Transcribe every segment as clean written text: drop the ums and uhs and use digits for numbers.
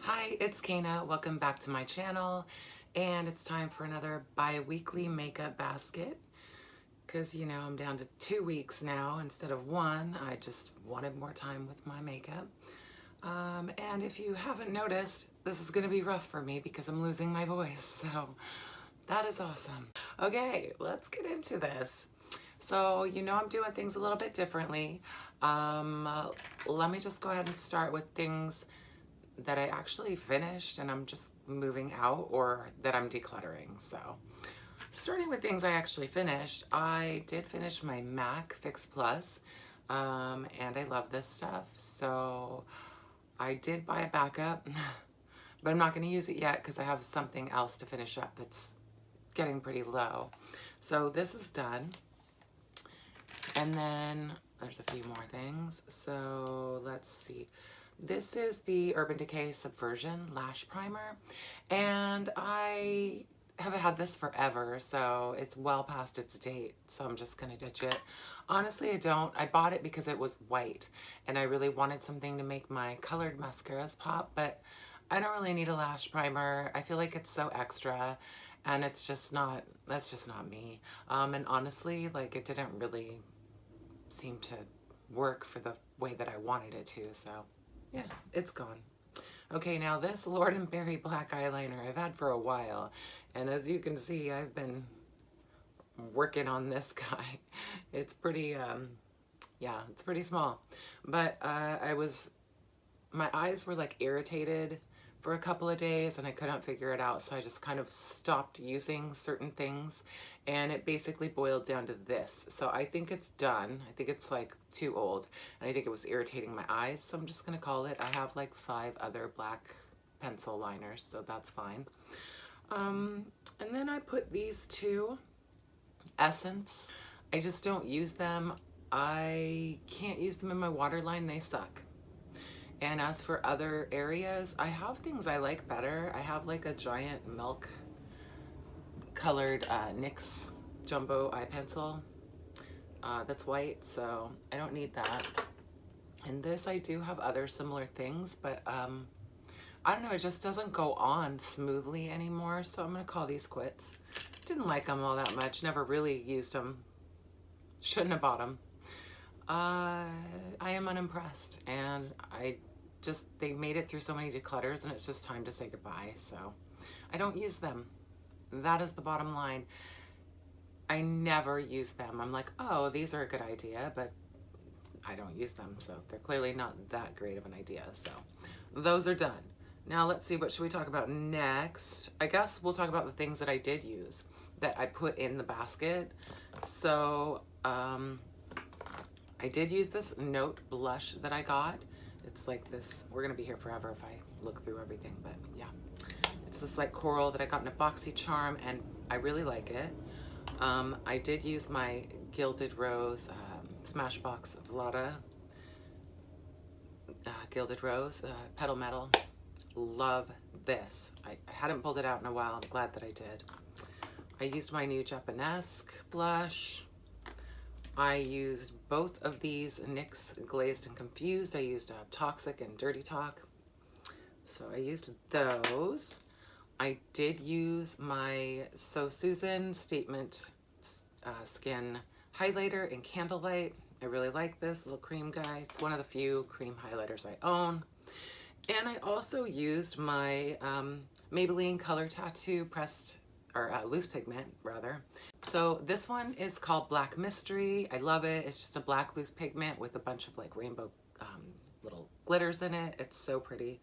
Hi, it's Caena. Welcome back to my channel. And it's time for another bi-weekly makeup basket. Because, you know, I'm down to 2 weeks now instead of 1. I just wanted more time with my makeup. And if you haven't noticed, this is going to be rough for me because I'm losing my voice. So that is awesome. Okay, let's get into this. So, you know, I'm doing things a little bit differently. Let me just go ahead and start with things that I actually finished and I'm just moving out, or that I'm decluttering. So starting with things I actually finished, I did finish my MAC Fix Plus, and I love this stuff. So I did buy a backup, but I'm not going to use it yet because I have something else to finish up that's getting pretty low. So this is done. And then there's a few more things. So let's see. This is the Urban Decay Subversion Lash Primer, and I have had this forever, so it's well past its date, so I'm just gonna ditch it. Honestly, I bought it because it was white, and I really wanted something to make my colored mascaras pop, but I don't really need a lash primer. I feel like it's so extra, and that's just not me. And honestly, like, it didn't really seem to work for the way that I wanted it to, so yeah, it's gone. Okay, now this Lord & Berry black eyeliner I've had for a while, and as you can see, I've been working on this guy. It's pretty, yeah, it's pretty small, but my eyes were like irritated for a couple of days and I couldn't figure it out, so I just kind of stopped using certain things, and it basically boiled down to this. So I think it's done. I think it's like too old, and I think it was irritating my eyes, so I'm just gonna call it. I have like 5 other black pencil liners, so that's fine. And then I put these 2 Essence. I just don't use them. I can't use them in my waterline. They suck. And as for other areas, I have things I like better. I have like a giant milk colored NYX jumbo eye pencil that's white, so I don't need that. And this, I do have other similar things, but I don't know, it just doesn't go on smoothly anymore, so I'm gonna call these quits. Didn't like them all that much, never really used them, shouldn't have bought them. I am unimpressed, and they made it through so many declutters, and it's just time to say goodbye, so I don't use them. That is the bottom line. I never use them. I'm like, oh, these are a good idea, but I don't use them, so they're clearly not that great of an idea. So those are done. Now let's see, what should we talk about next? I guess we'll talk about the things that I did use, that I put in the basket. So I did use this Note blush that I got. It's like this, we're gonna be here forever if I look through everything, but yeah. It's this like coral that I got in a boxy charm, and I really like it. I did use my Gilded Rose Smashbox Vlada Gilded Rose Petal Metal. Love this. I hadn't pulled it out in a while. I'm glad that I did. I used my new Japanesque blush. I used both of these NYX Glazed and Confused. I used Toxic and Dirty Talk. So I used those. I did use my So Susan Statement Skin Highlighter in Candlelight. I really like this little cream guy. It's one of the few cream highlighters I own. And I also used my Maybelline Color Tattoo pressed, or loose pigment rather. So this one is called Black Mystery. I love it. It's just a black loose pigment with a bunch of like rainbow little glitters in it. It's so pretty.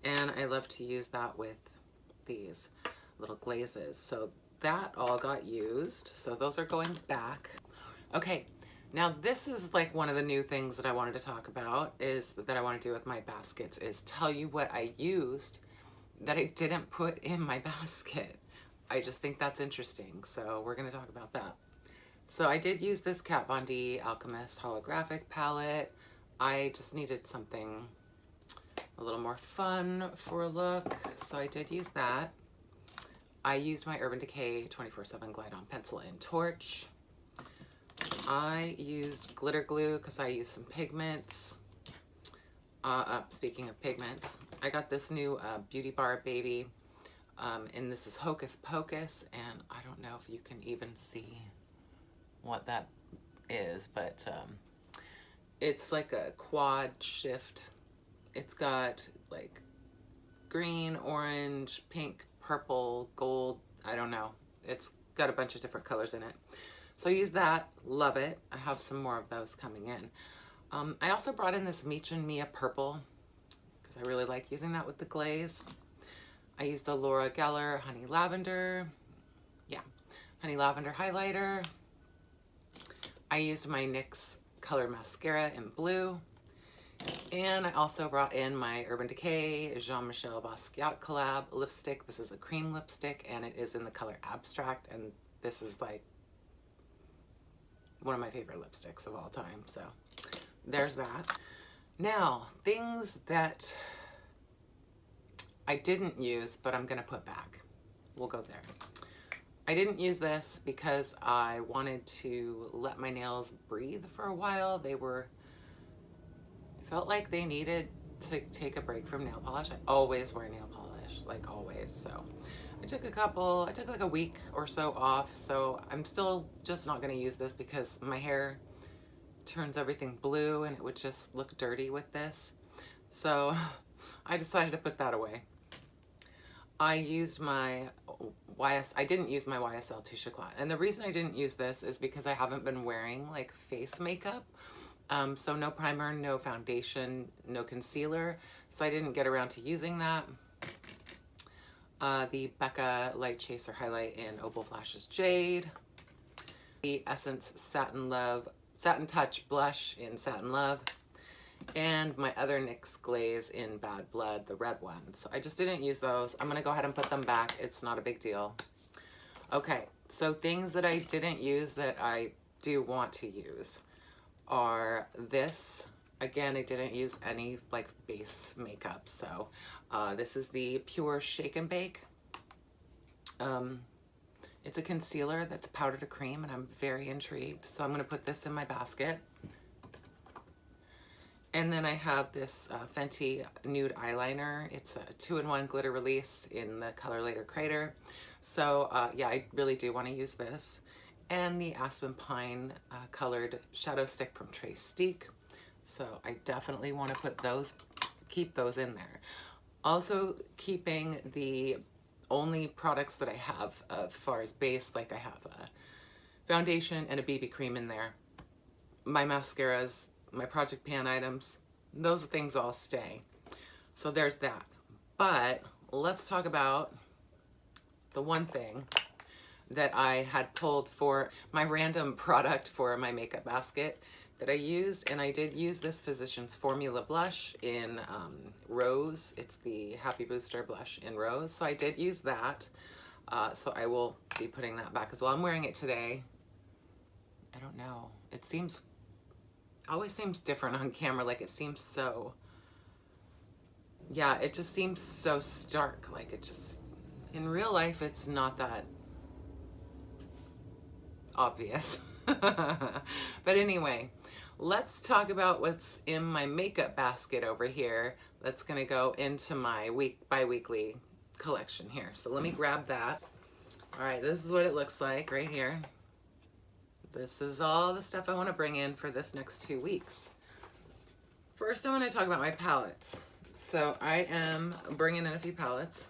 And I love to use that with these little glazes. So that all got used. So those are going back. Okay, now this is like one of the new things that I wanted to talk about, is that I want to do with my baskets, is tell you what I used that I didn't put in my basket. I just think that's interesting, so we're going to talk about that. So I did use this Kat Von D Alchemist holographic palette. I just needed something a little more fun for a look, so I did use that. I used my Urban Decay 24/7 Glide On Pencil in Torch. I used glitter glue because I used some pigments. Speaking of pigments, I got this new Beauty Bar Baby, and this is Hocus Pocus, and I don't know if you can even see what that is, but it's like a quad shift. It's got like green, orange, pink, purple, gold, I don't know. It's got a bunch of different colors in it. So I use that, love it. I have some more of those coming in. I also brought in this Meech and Mia purple because I really like using that with the glaze. I used the Laura Geller Honey Lavender. Yeah, Honey Lavender highlighter. I used my NYX Color Mascara in blue. And I also brought in my Urban Decay Jean-Michel Basquiat collab lipstick. This is a cream lipstick and it is in the color Abstract, and this is like one of my favorite lipsticks of all time. So there's that. Now, things that I didn't use but I'm gonna put back. We'll go there. I didn't use this because I wanted to let my nails breathe for a while. I felt like they needed to take a break from nail polish. I always wear nail polish, like always. So I took like a week or so off. So I'm still just not gonna use this because my hair turns everything blue and it would just look dirty with this. So I decided to put that away. I used my I didn't use my YSL Touche Éclat. And the reason I didn't use this is because I haven't been wearing like face makeup. So no primer, no foundation, no concealer. So I didn't get around to using that. The Becca Light Chaser Highlight in Opal Flashes Jade. The Essence Satin Touch Blush in Satin Love. And my other NYX glaze in Bad Blood, the red one. So I just didn't use those. I'm gonna go ahead and put them back. It's not a big deal. Okay, so things that I didn't use that I do want to use are this. Again, I didn't use any like base makeup. So this is the Pure Shake and Bake. It's a concealer that's powder to cream and I'm very intrigued. So I'm gonna put this in my basket. And then I have this Fenty nude eyeliner. It's a 2-in-1 glitter release in the color Later Crater. So yeah, I really do want to use this. And the Aspen Pine colored shadow stick from Trace Steak. So I definitely want to put those, keep those in there. Also keeping the only products that I have as far as base, like I have a foundation and a BB cream in there. My mascaras, my Project Pan items, those things all stay. So there's that. But let's talk about the one thing that I had pulled for my random product for my makeup basket that I used. And I did use this Physicians Formula blush in Rose. It's the Happy Booster blush in Rose. So I did use that. So I will be putting that back as well. I'm wearing it today. I don't know. It always seems different on camera. Like it seems so, yeah, it just seems so stark. Like it just, in real life, it's not that obvious. But anyway, let's talk about what's in my makeup basket over here. That's gonna go into my bi-weekly collection here. So let me grab that. All right, this is what it looks like right here. This is all the stuff I want to bring in for this next 2 weeks. First, I want to talk about my palettes. So I am bringing in a few palettes,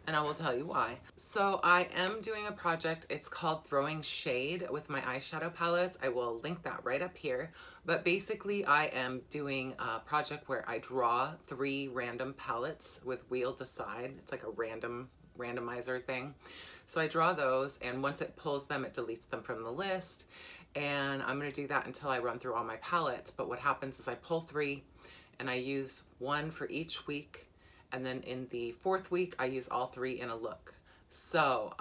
and I will tell you why. So I am doing a project. It's called Throwing Shade with my eyeshadow palettes. I will link that right up here. But basically, I am doing a project where I draw 3 random palettes with Wheel Decide. It's like a randomizer thing. So I draw those, and once it pulls them, it deletes them from the list. And I'm gonna do that until I run through all my palettes. But what happens is I pull 3, and I use 1 for each week. And then in the 4th week, I use all 3 in a look. So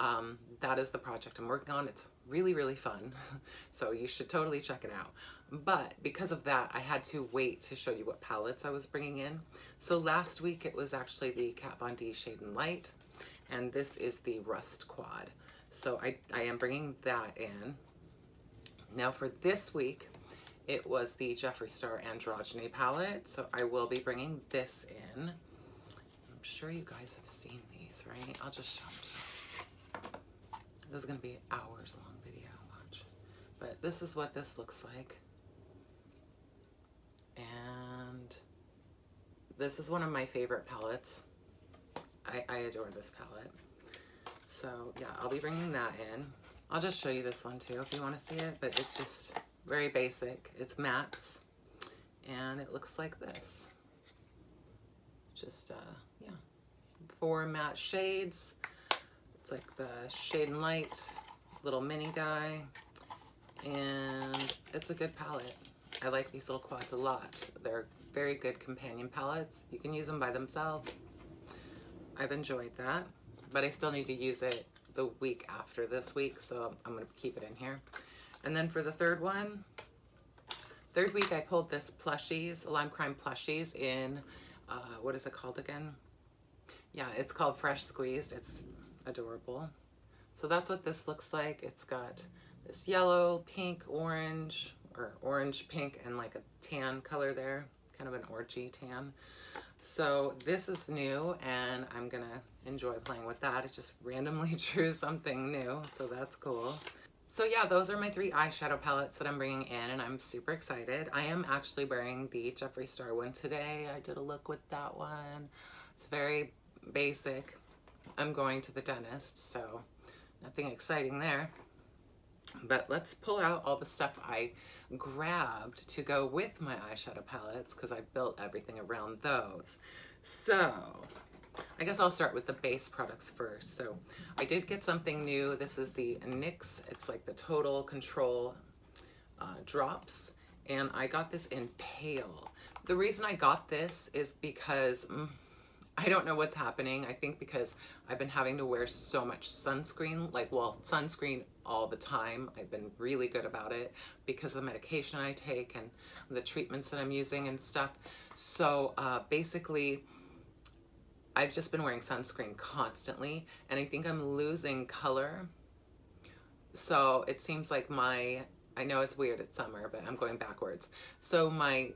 that is the project I'm working on. It's really, really fun. So you should totally check it out. But because of that, I had to wait to show you what palettes I was bringing in. So last week, it was actually the Kat Von D Shade and Light. And this is the Rust Quad. So I am bringing that in. Now for this week, it was the Jeffree Star Androgyny palette. So I will be bringing this in. sure you guys have seen these, right? I'll just show them to you. This is going to be an hours long video, watch. But this is what this looks like. And this is one of my favorite palettes. I adore this palette. So yeah, I'll be bringing that in. I'll just show you this one too if you want to see it, but it's just very basic. It's mattes, and it looks like this. Just, yeah, 4 matte shades. It's like the Shade and Light little mini guy, and it's a good palette. I like these little quads a lot. They're very good companion palettes. You can use them by themselves. I've enjoyed that, but I still need to use it the week after this week, so I'm gonna keep it in here. And then for the third week, I pulled this plushies, Lime Crime plushies in, what is it called again? Yeah, it's called Fresh Squeezed. It's adorable. So that's what this looks like. It's got this yellow, pink, orange, or orange, pink, and like a tan color there, kind of an orangey tan. So this is new, and I'm gonna enjoy playing with that. It just randomly drew something new, so that's cool. So yeah, those are my 3 eyeshadow palettes that I'm bringing in, and I'm super excited. I am actually wearing the Jeffree Star one today. I did a look with that one. It's very basic. I'm going to the dentist, so nothing exciting there. But let's pull out all the stuff I grabbed to go with my eyeshadow palettes, because I built everything around those. So I guess I'll start with the base products first. So I did get something new. This is the NYX. It's like the Total Control drops, and I got this in pale. The reason I got this is because I don't know what's happening. I think because I've been having to wear so much sunscreen, like, well, sunscreen all the time. I've been really good about it because of the medication I take and the treatments that I'm using and stuff. So basically, I've just been wearing sunscreen constantly, and I think I'm losing color. So it seems like I know it's weird, it's summer, but I'm going backwards. So my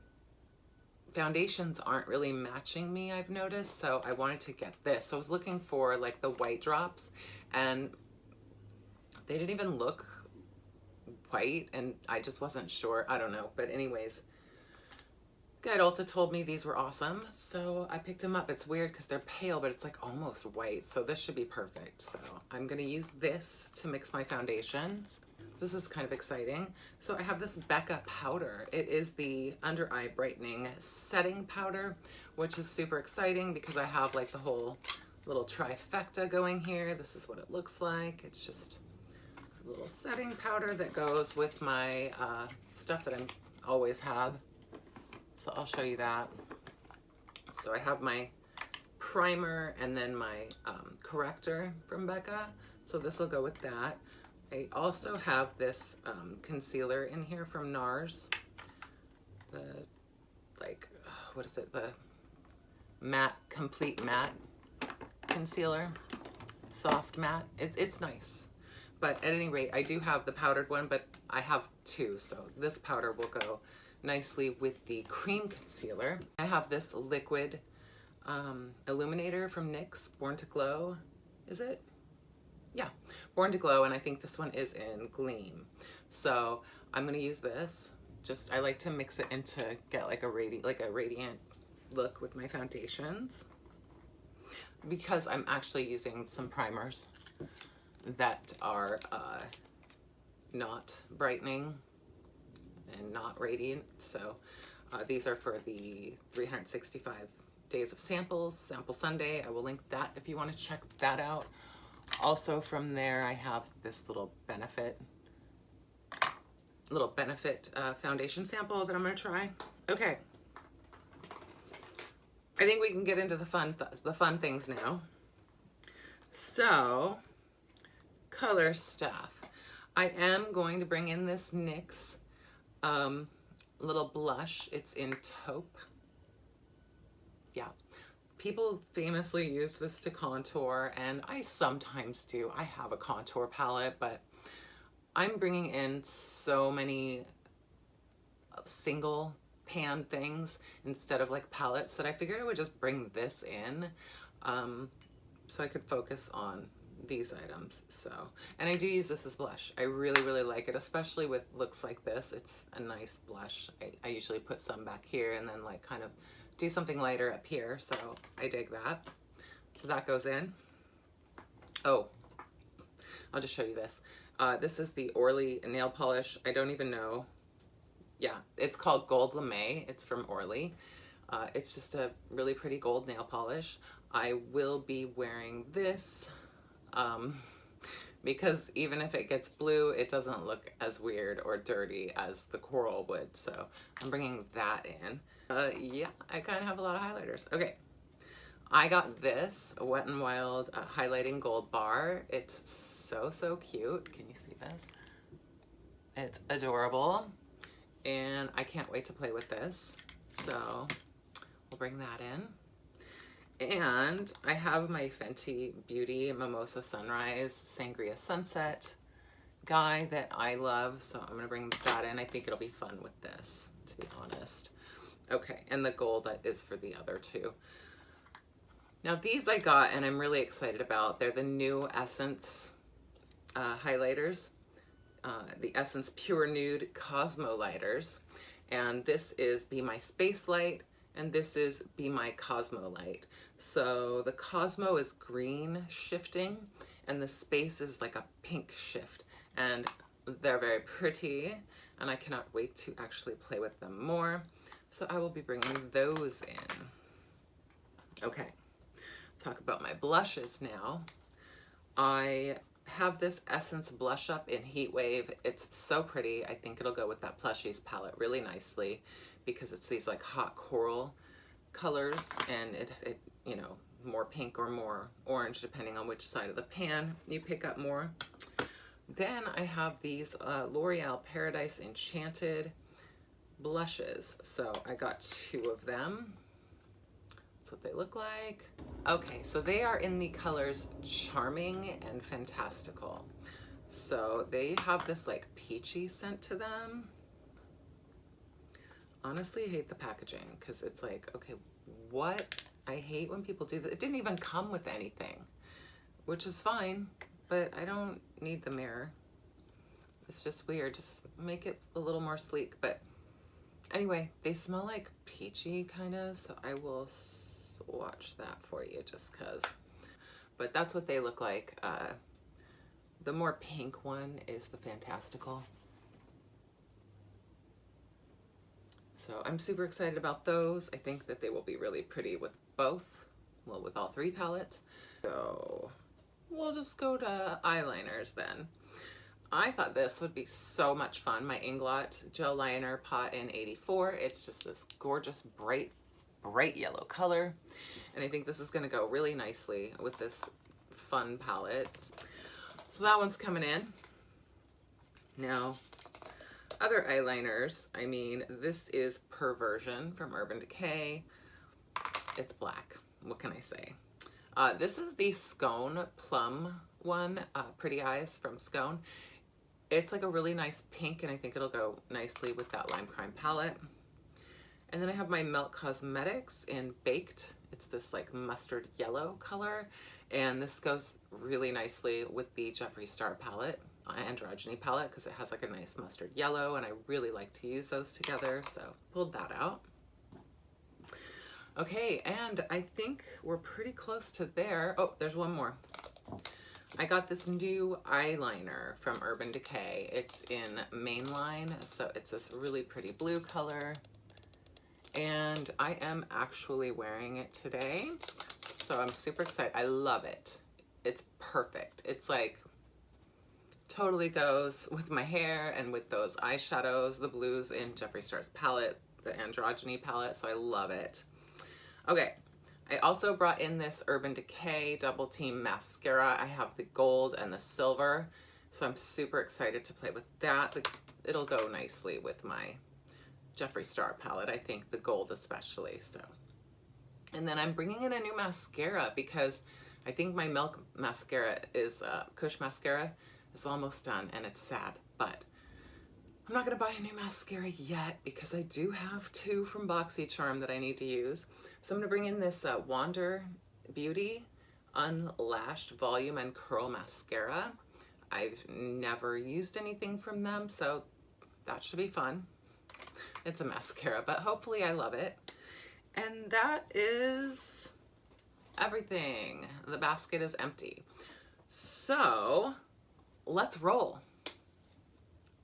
foundations aren't really matching me, I've noticed, so I wanted to get this. So I was looking for like the white drops, and they didn't even look white, and I just wasn't sure. I don't know, but anyways, Guide Ulta told me these were awesome, so I picked them up. It's weird because they're pale, but it's like almost white, so this should be perfect. So I'm gonna use this to mix my foundations. This is kind of exciting. So I have this Becca powder. It is the under eye brightening setting powder, which is super exciting because I have like the whole little trifecta going here. This is what it looks like. It's just a little setting powder that goes with my stuff that I always have. So I'll show you that. So I have my primer and then my corrector from Becca. So this will go with that. I also have this concealer in here from NARS. The, like, what is it? The matte, complete matte concealer. Soft matte. It's nice. But at any rate, I do have the powdered one, but I have 2. So this powder will go nicely with the cream concealer. I have this liquid illuminator from NYX, Born to Glow. Is it? Yeah, Born to Glow, and I think this one is in Gleam. So I'm gonna use this. Just, I like to mix it in to get like a radiant look with my foundations, because I'm actually using some primers that are not brightening and not radiant. So these are for the 365 days of samples, Sample Sunday. I will link that if you want to check that out. Also from there, I have this little Benefit foundation sample that I'm gonna try. Okay, I think we can get into the fun things now. So, color stuff. I am going to bring in this NYX little blush. It's in Taupe. Yeah. People famously use this to contour, and I sometimes do. I have a contour palette, but I'm bringing in so many single pan things instead of like palettes, that I figured I would just bring this in so I could focus on these items. So, and I do use this as blush. I really, really like it, especially with looks like this. It's a nice blush. I usually put some back here and then like kind of do something lighter up here. So I dig that. So that goes in. Oh, I'll just show you this. This is the Orly nail polish. I don't even know. Yeah, it's called Gold Lame. It's from Orly. It's just a really pretty gold nail polish. I will be wearing this because even if it gets blue, it doesn't look as weird or dirty as the coral would. So I'm bringing that in. Yeah, I kind of have a lot of highlighters. Okay, I got this Wet n Wild highlighting gold bar. It's so cute. Can you see this? It's adorable, and I can't wait to play with this. So we'll bring that in. And I have my Fenty Beauty Mimosa Sunrise Sangria Sunset guy that I love, so I'm gonna bring that in. I think it'll be fun with this, to be honest. Okay, and the gold is for the other two. Now these I got and I'm really excited about. They're the new Essence highlighters, the Essence Pure Nude Cosmo Lighters. And this is Be My Space Light, and this is Be My Cosmo Light. So the Cosmo is green shifting, and the space is like a pink shift. And they're very pretty, and I cannot wait to actually play with them more. So I will be bringing those in. Okay, talk about my blushes now. I have this Essence Blush Up in Heat Wave. It's so pretty. I think it'll go with that Plushies palette really nicely because it's these like hot coral colors, and it you know, more pink or more orange depending on which side of the pan you pick up more. Then I have these L'Oreal Paradise Enchanted blushes. So I got 2 of them. That's what they look like. Okay, so they are in the colors Charming and Fantastical. So they have this like peachy scent to them. Honestly, I hate the packaging because it's like, okay, what? I hate when people do that. It didn't even come with anything, which is fine, but I don't need the mirror. It's just weird. Just make it a little more sleek. But anyway, they smell like peachy kind of, so I will swatch that for you just because. But that's what they look like. The more pink one is the Fantastical. So I'm super excited about those. I think that they will be really pretty with both, well, with all 3 palettes. So we'll just go to eyeliners then. I thought this would be so much fun. My Inglot Gel Liner Pot in 84. It's just this gorgeous, bright yellow color. And I think this is gonna go really nicely with this fun palette. So that one's coming in. Now, other eyeliners, I mean, this is Perversion from Urban Decay. It's black. What can I say? This is the Scone Plum one, Pretty Eyes from Scone. It's like a really nice pink, and I think it'll go nicely with that Lime Crime palette. And then I have my Melt Cosmetics in Baked. It's this like mustard yellow color, and this goes really nicely with the Jeffree Star palette, Androgyny palette, because it has like a nice mustard yellow, and I really like to use those together, so pulled that out. Okay, and I think we're pretty close to there. Oh, there's one more. I got this new eyeliner from Urban Decay. It's in Mainline, so it's this really pretty blue color, and I am actually wearing it today, so I'm super excited. I love it. It's perfect. It's like totally goes with my hair and with those eyeshadows, the blues in Jeffree Star's palette, the Androgyny palette, so I love it. Okay, I also brought in this Urban Decay Double Team Mascara. I have the gold and the silver, so I'm super excited to play with that. It'll go nicely with my Jeffree Star palette, I think, the gold especially. So, and then I'm bringing in a new mascara because I think my Milk mascara is, Kush mascara is almost done, and it's sad, but I'm not gonna buy a new mascara yet because I do have two from BoxyCharm that I need to use. So I'm gonna bring in this Wander Beauty Unlashed Volume and Curl Mascara. I've never used anything from them, so that should be fun. It's a mascara, but hopefully I love it. And that is everything. The basket is empty. So let's roll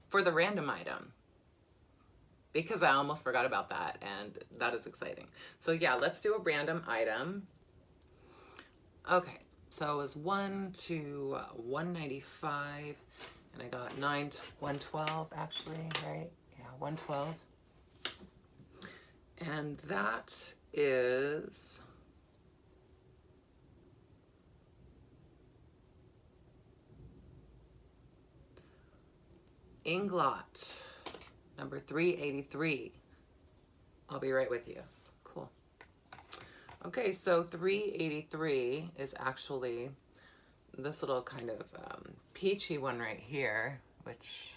for the random item, because I almost forgot about that, and that is exciting. So yeah, let's do a random item. Okay, so it was 1 to 195, and I got 112 actually, right? Yeah, 112. And that is Inglot, number 383. I'll be right with you. Cool. Okay, so 383 is actually this little kind of peachy one right here, which,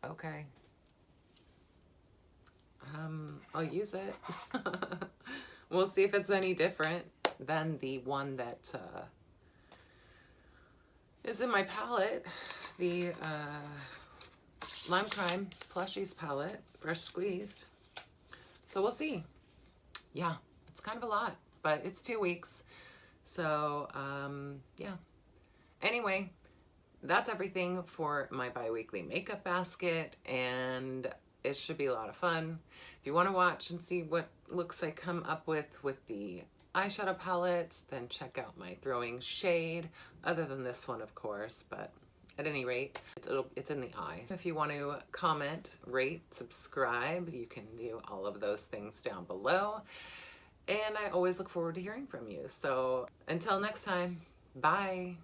okay. I'll use it. We'll see if it's any different than the one that is in my palette, the Lime Crime Plushies palette, fresh squeezed. So we'll see. Yeah, it's kind of a lot, but it's 2 weeks. So yeah. Anyway, that's everything for my bi-weekly makeup basket, and it should be a lot of fun. If you want to watch and see what looks I come up with the eyeshadow palettes, then check out my Throwing Shade, other than this one, of course, but at any rate, it's in the eye. If you want to comment, rate, subscribe, you can do all of those things down below. And I always look forward to hearing from you. So until next time, bye.